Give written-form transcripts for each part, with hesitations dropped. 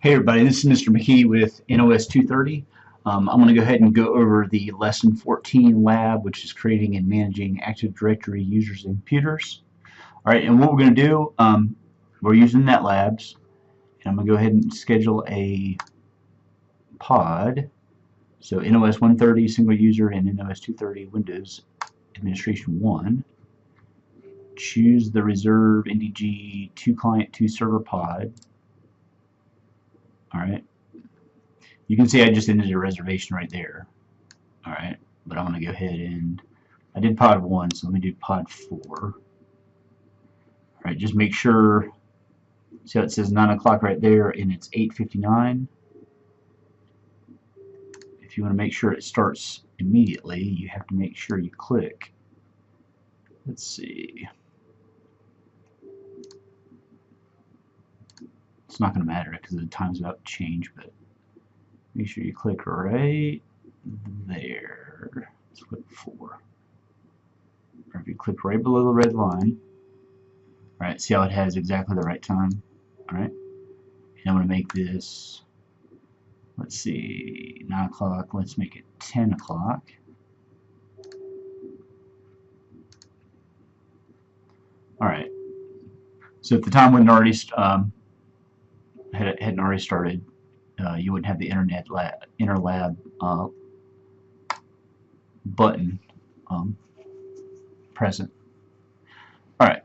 Hey everybody, this is Mr. McKee with NOS-230. I'm going to go ahead and go over the Lesson 14 lab, which is creating and managing Active Directory users and computers. Alright, and what we're going to do, we're using NetLabs, and I'm going to go ahead and schedule a pod. So NOS-130 single user and NOS-230 Windows Administration 1. Choose the reserve NDG 2 client 2 server pod. Alright. You can see I just ended a reservation right there. Alright, but I'm going to go ahead and I did pod 1, so let me do pod 4. Alright, just make sure, see how it says 9 o'clock right there and it's 8:59. If you want to make sure it starts immediately, you have to make sure you click. Let's see. It's not going to matter because the time's about to change, but make sure you click right there. Let's click 4. Or if you click right below the red line, alright, see how it has exactly the right time? Alright, and I'm going to make this, let's see, 9 o'clock, let's make it 10 o'clock. Alright, so if the time hadn't already started, you wouldn't have the inner lab button present. Alright,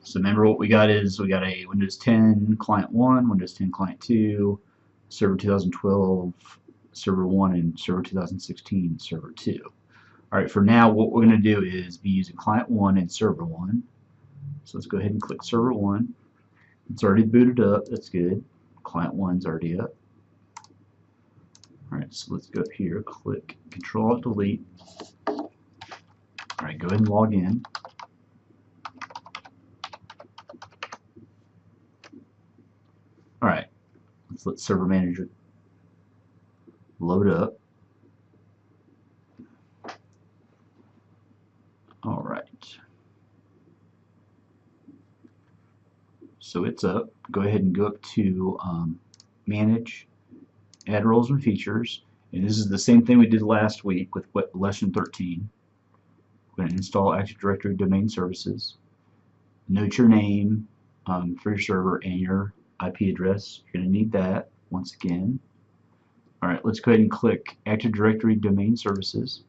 so remember what we got is we got a Windows 10 Client 1, Windows 10 Client 2, Server 2012, Server 1, and Server 2016, Server 2. Alright, for now what we're going to do is be using Client 1 and Server 1. So let's go ahead and click Server 1. It's already booted up, that's good. Client 1's already up. Alright, so let's go up here, click Control-Alt-Delete. Alright, go ahead and log in. Alright, let's let Server Manager load up. Alright. So it's up. Go ahead and go up to Manage, Add Roles and Features. And this is the same thing we did last week with Lesson 13. We're going to install Active Directory Domain Services. Note your name for your server and your IP address. You're going to need that once again. Alright, let's go ahead and click Active Directory Domain Services.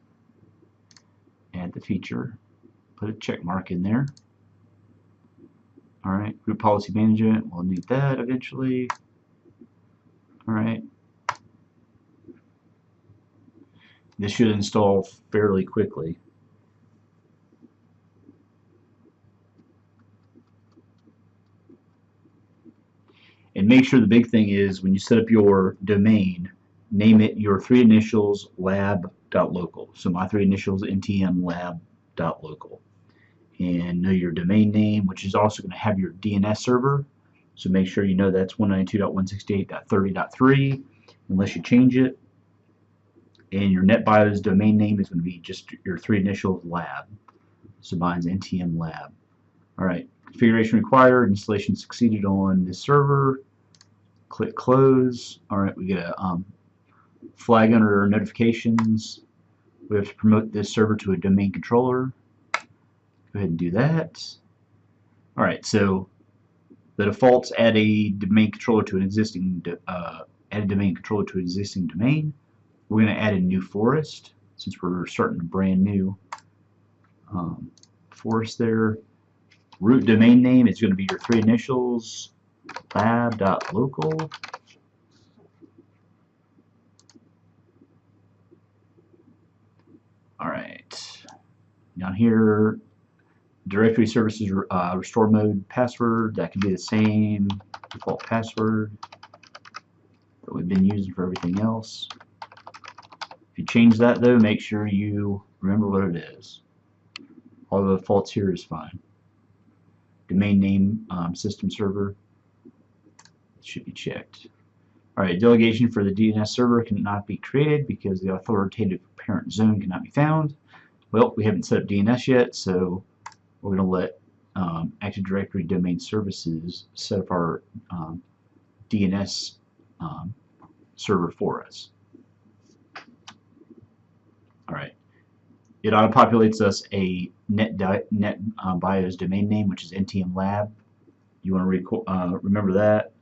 Add the feature. Put a check mark in there. Alright, Group Policy Management, we'll need that eventually. Alright. This should install fairly quickly. And make sure the big thing is when you set up your domain, name it your 3 initials lab.local. So my 3 initials ntm lab.local. And know your domain name, which is also going to have your DNS server. So make sure you know that's 192.168.30.3 unless you change it. And your NetBIOS domain name is going to be just your 3 initials lab. So mine's ntm lab. Alright, configuration required, installation succeeded on this server. Click close. Alright, we get a flag under notifications. We have to promote this server to a domain controller. Go ahead and do that. Alright, so the defaults add a domain controller to an existing domain. We're going to add a new forest since we're starting a brand new forest there. Root domain name is going to be your 3 initials lab.local. Alright, down here directory services restore mode password, that can be the same default password that we've been using for everything else. If you change that though, make sure you remember what it is. All the defaults here is fine. Domain name system server should be checked. Alright, delegation for the DNS server cannot be created because the authoritative parent zone cannot be found. Well, we haven't set up DNS yet, so we're going to let Active Directory Domain Services set up our DNS server for us. All right. It auto-populates us a NetBIOS domain name, which is NTM Lab. You want to remember that.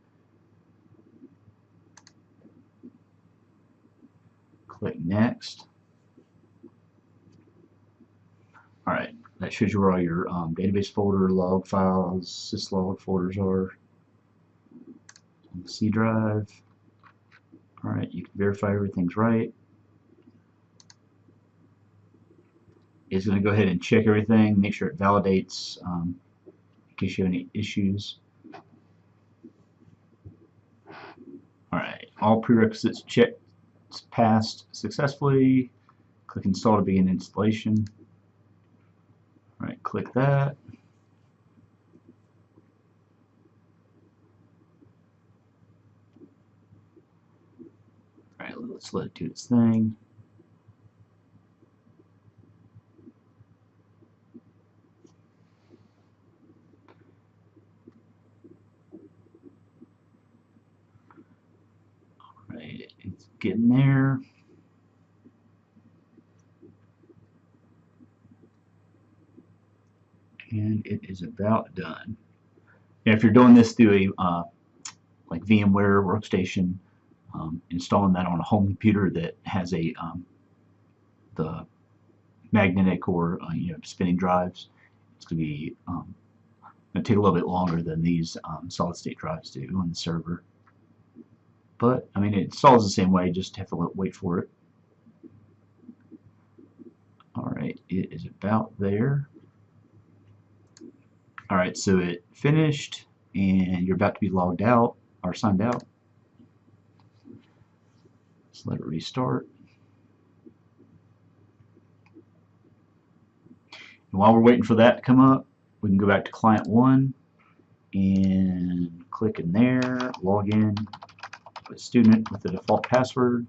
Click Next. All right, that shows you where all your database folder, log files, syslog folders are on the C drive. All right, you can verify everything's right. It's going to go ahead and check everything, make sure it validates in case you have any issues. All right, all prerequisites checked, passed successfully. Click Install to begin installation. All right, click that. All right, let's let it do its thing. All right, it's getting there. And it is about done. Now, if you're doing this through a like VMware workstation, installing that on a home computer that has the magnetic or spinning drives, it's going to be going to take a little bit longer than these solid state drives do on the server. But I mean, it installs the same way, just have to wait for it. All right, it is about there. All right, so it finished, and you're about to be logged out or signed out. Let's let it restart. And while we're waiting for that to come up, we can go back to client 1 and click in there, log in, put student with the default password.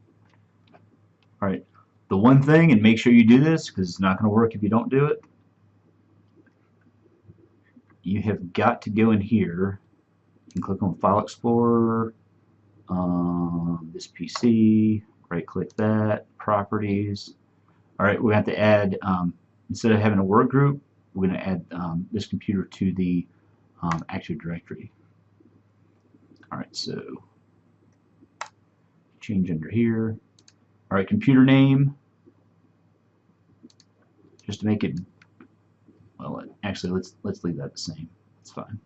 All right, the one thing, and make sure you do this because it's not going to work if you don't do it, you have got to go in here and click on File Explorer, this PC, right click that, Properties. All right, we have to add, instead of having a work group, we're going to add this computer to the Active Directory. All right, so change under here. All right, computer name, just to make it, well, actually, let's leave that the same. It's fine.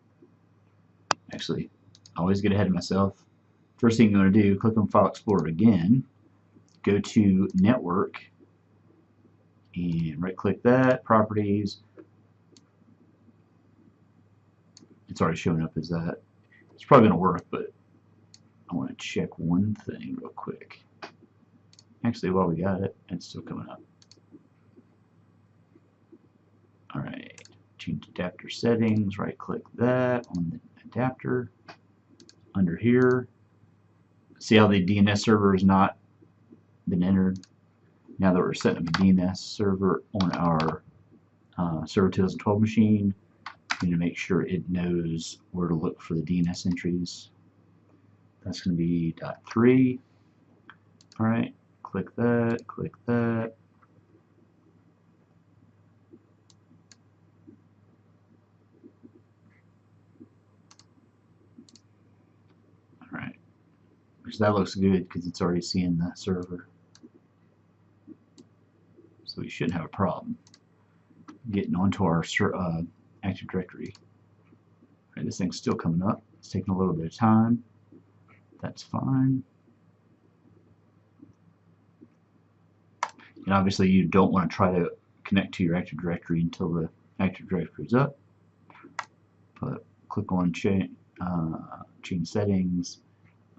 Actually, I always get ahead of myself. First thing you're going to do, click on File Explorer again, go to Network, and right-click that, Properties. It's already showing up as that. It's probably going to work, but I want to check one thing real quick. Actually, while we got it, it's still coming up. All right, change adapter settings, right-click that on the adapter. Under here, see how the DNS server has not been entered? Now that we're setting up a DNS server on our Server 2012 machine, we need to make sure it knows where to look for the DNS entries. That's going to be .3. All right, click that, click that. All right, which that looks good because it's already seeing the server. So we shouldn't have a problem getting onto our Active Directory. All right, this thing's still coming up. It's taking a little bit of time. That's fine. And obviously you don't want to try to connect to your Active Directory until the Active Directory is up. But click on change settings.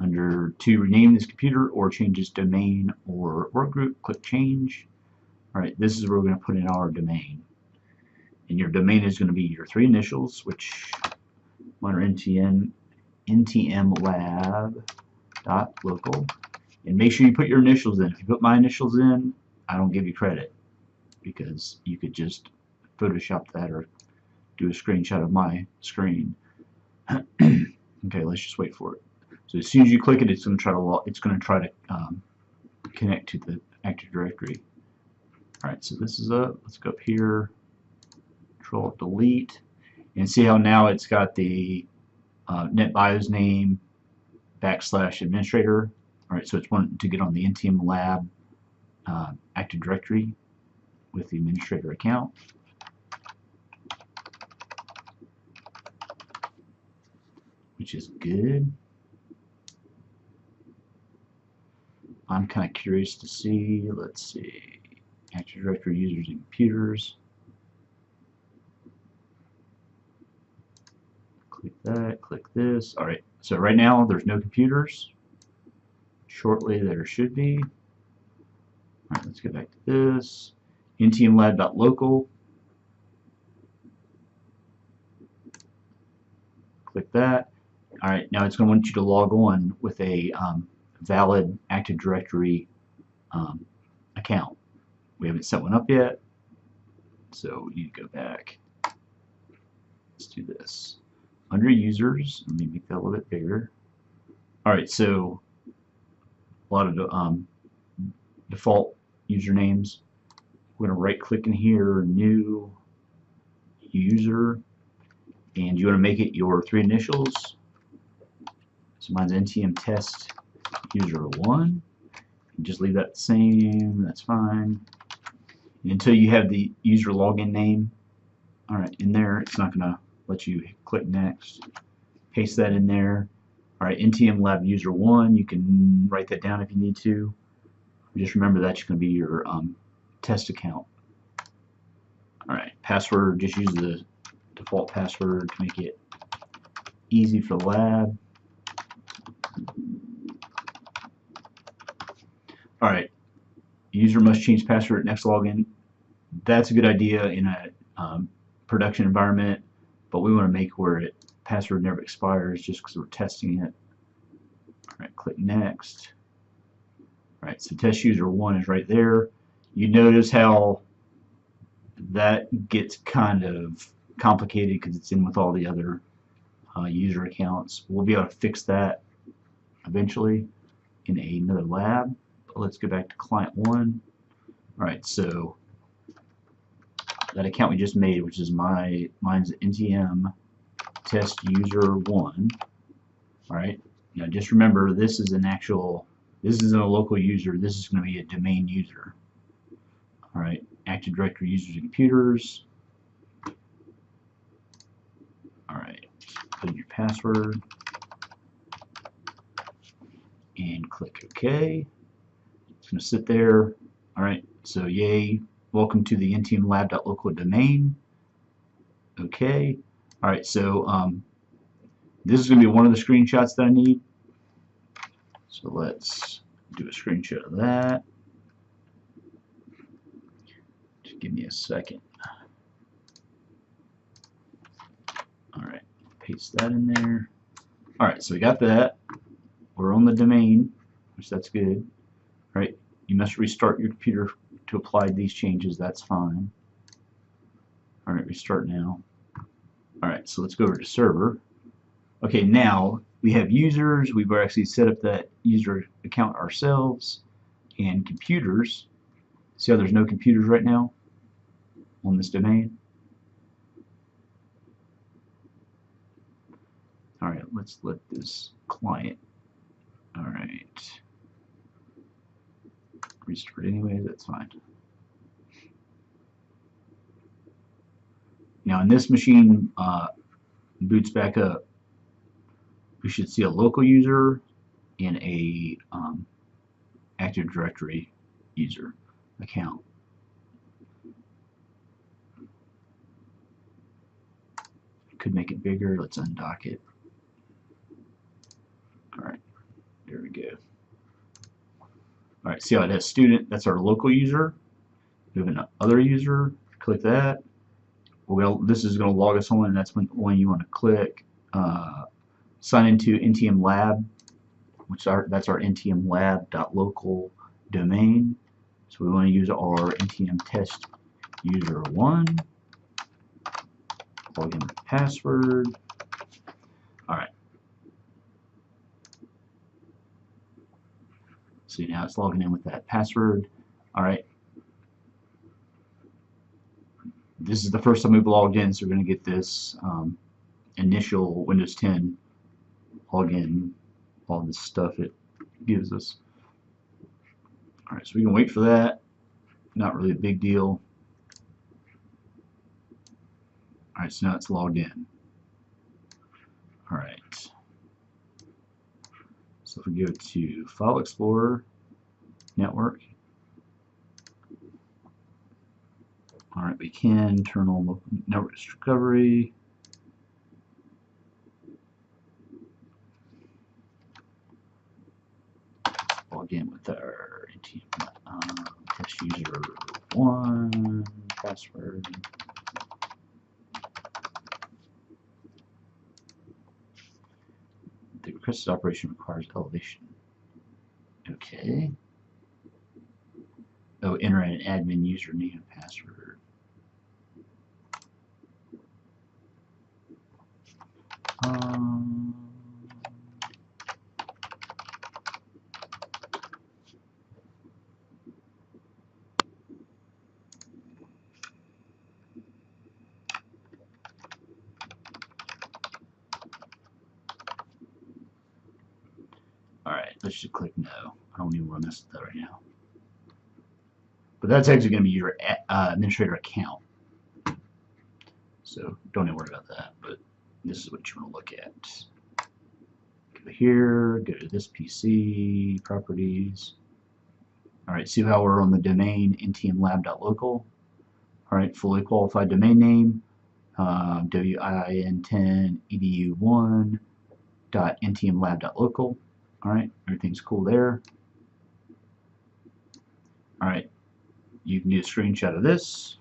Under to rename this computer or change its domain or workgroup, click change. All right, this is where we're going to put in our domain. And your domain is going to be your 3 initials, which mine are ntmlab.local. And make sure you put your initials in. If you put my initials in, I don't give you credit because you could just Photoshop that or do a screenshot of my screen. Okay, let's just wait for it. So as soon as you click it, it's going to try to connect to the Active Directory. All right, so this is up. Let's go up here, Control Delete, and see how now it's got the NetBIOS name /administrator. All right, so it's wanting to get on the NTM Lab Active Directory with the administrator account. Which is good. I'm kind of curious to see, let's see, Active Directory users and computers. Click that, click this. All right, so right now there's no computers. Shortly there should be. All right, let's get back to this. ntmlab.local. Click that. All right, now it's going to want you to log on with a valid Active Directory account. We haven't set one up yet, so we need to go back. Let's do this. Under users, let me make that a little bit bigger. All right, so a lot of the default usernames. We're going to right click in here, new user, and you want to make it your 3 initials. So mine's NTM test user 1. And just leave that the same, that's fine. And until you have the user login name, all right, in there, it's not going to let you click next. Paste that in there. All right, NTM Lab user 1, you can write that down if you need to. Just remember that's going to be your test account. All right, password, just use the default password to make it easy for the lab. All right, user must change password at next login. That's a good idea in a production environment, but we want to make where password never expires just because we're testing it. All right, click next. All right, so test user 1 is right there. You notice how that gets kind of complicated because it's in with all the other user accounts. We'll be able to fix that eventually in another lab. But let's go back to client 1. All right, so that account we just made, which is mine's NTM test user 1. All right, now just remember this isn't a local user. This is going to be a domain user. All right, Active Directory users and computers. All right, put in your password and click OK. It's going to sit there. All right, so yay, welcome to the ntmlab.local domain. Okay. All right, so this is going to be one of the screenshots that I need. So let's do a screenshot of that. Just give me a second. All right, paste that in there. All right, so we got that. We're on the domain, which that's good. All right, you must restart your computer to apply these changes. That's fine. All right, restart now. All right, so let's go over to server. Okay, now we have users. We've actually set up that user account ourselves, and computers. See how there's no computers right now on this domain? All right, let's let this client. All right, restart anyway, that's fine. Now in this machine, boots back up, we should see a local user and a Active Directory user account. Could make it bigger. Let's undock it. All right, there we go. All right, see how it has student? That's our local user. We have an other user. Click that. Well, this is going to log us on, and that's when you want to click sign into NTM Lab, that's our NTM Lab.local domain. So we want to use our NTM test user 1. Log in with password. All right. See, now it's logging in with that password. All right. This is the first time we've logged in, so we're going to get this initial Windows 10 login, all this stuff it gives us. All right, so we can wait for that. Not really a big deal. All right, so now it's logged in. All right. So if we go to File Explorer, Network. All right, we can turn on local network discovery. Log in with our test user 1 password. The requested operation requires elevation. Okay. Oh, enter an admin username and password. Alright, let's just click no. I don't even want to mess with that right now. But that's actually going to be your administrator account. So don't even worry about that. But this is what you want to look at. Go here, go to this PC, properties. Alright, see how we're on the domain ntmlab.local. Alright, fully qualified domain name, win10edu1.ntmlab.local. Alright, everything's cool there. Alright, you can do a screenshot of this.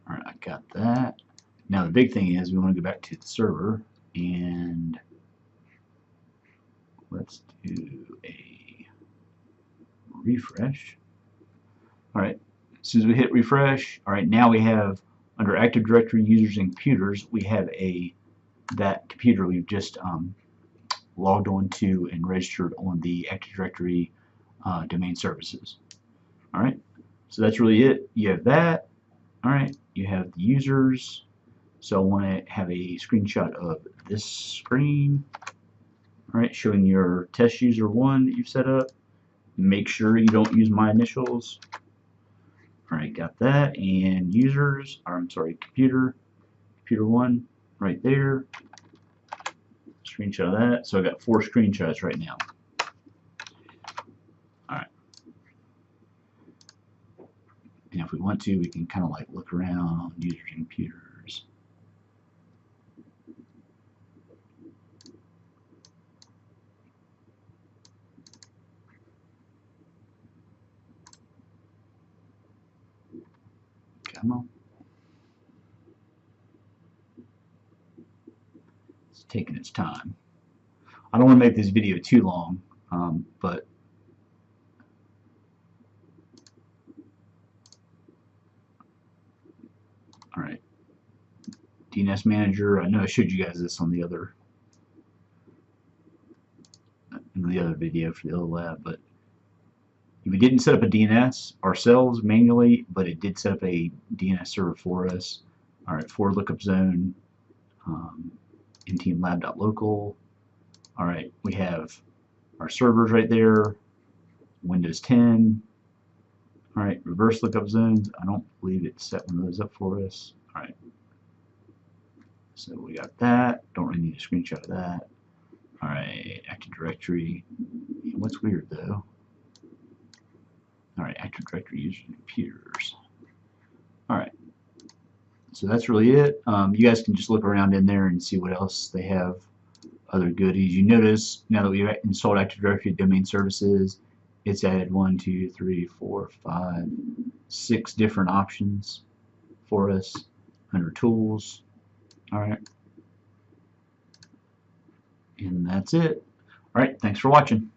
Alright, I got that. Now the big thing is we want to go back to the server and let's do a refresh. Alright, as soon as we hit refresh, alright, now we have under Active Directory users and computers, we have that computer we've just logged on to and registered on the Active Directory domain services. Alright, so that's really it. You have that. Alright, you have the users. So I want to have a screenshot of this screen. Alright, showing your test user 1 that you've set up. Make sure you don't use my initials. Alright, got that. And users, or I'm sorry, computer 1 right there. Screenshot of that. So I got 4 screenshots right now. Alright. And if we want to, we can kind of like look around users and computers. Come on. It's taking its time. I don't want to make this video too long, but alright. DNS Manager, I know I showed you guys this on the other video for the other lab, but we didn't set up a DNS ourselves manually, but it did set up a DNS server for us. Alright, for lookup zone, ntmlab.local. Alright, we have our servers right there, Windows 10. Alright, reverse lookup zones. I don't believe it set one of those up for us. Alright, so we got that. Don't really need a screenshot of that. Alright, Active Directory. What's weird though? Alright, Active Directory users and computers. Alright, so that's really it. You guys can just look around in there and see what else they have, other goodies. You notice now that we've installed Active Directory domain services, it's added 1, 2, 3, 4, 5, 6 different options for us under tools. Alright, and that's it. Alright, thanks for watching.